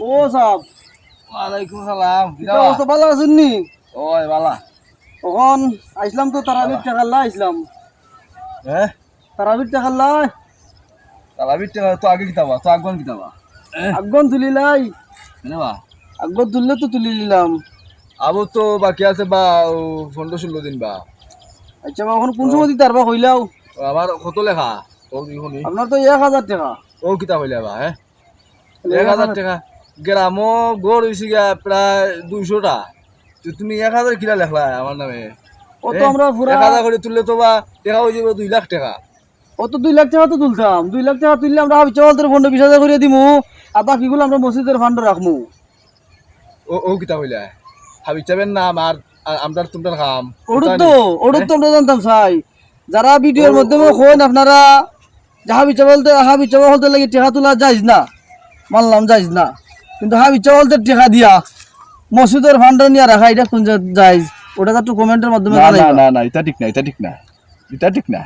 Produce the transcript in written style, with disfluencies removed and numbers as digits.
ও সাহেব ওয়ালাইকুম সালাম অবস্থা ভালো আছেন নি? ওই বালা তখন আইসলাম তো তারাবির টাকাল্লা আইসলাম। হ্যাঁ তারাবির টাকাল্লা তালাবির টাকা তো আগে কিতাবা তো আগন কিতাবা আগুন তুলিলাই, বা আগুন তুললে তো তুলি দিলাম। আবু তো বাকি আছে বা 15-16 দিন বা আচ্ছা এখন কোন সময় দিতে পারবা কইলাও? আমার কত লেখা ও শুনি আপনার তো 1000 টাকা। ও কিতাব হইলে বা 1000 টাকা গ্রামও গড় হয়েছে গিয়া প্রায় 200টা তুমি 1000 কিলা লেখলা আমার নামে ও তো আমরা পুরা 1000 করে তুললে তো বা টাকা হয়ে যাবে 2 লাখ টাকা ও তো 2 লাখ টাকা তো তুলতাম। 2 লাখ টাকা তুললে আমরা হাবি চলতের ফন্ড 20,000 করে দিমু, আর বাকিগুলো আমরা মসজিদের ফান্ড রাখমু। ও ও কিতাব হইলে ভাবি চাবেন না আমার আমদার তোমরা খাম ওটা তো আমরা জানতাম চাই। যারা ভিডিওর মাধ্যমে কইন আপনারা হাবি চাওয়াল বলতে লাগে টাকা তোলা যাইজ না, মানলাম যাইজ না, কিন্তু হাবি চাওয়ালতে টাকা দিয়া মসজিদের ফান্ড নিয়ে রাখা এটা কোন যাইজ, ওটা তো একটু কমেন্টের মাধ্যমে না জানাইবা। না না এটা ঠিক না এটা ঠিক না এটা ঠিক না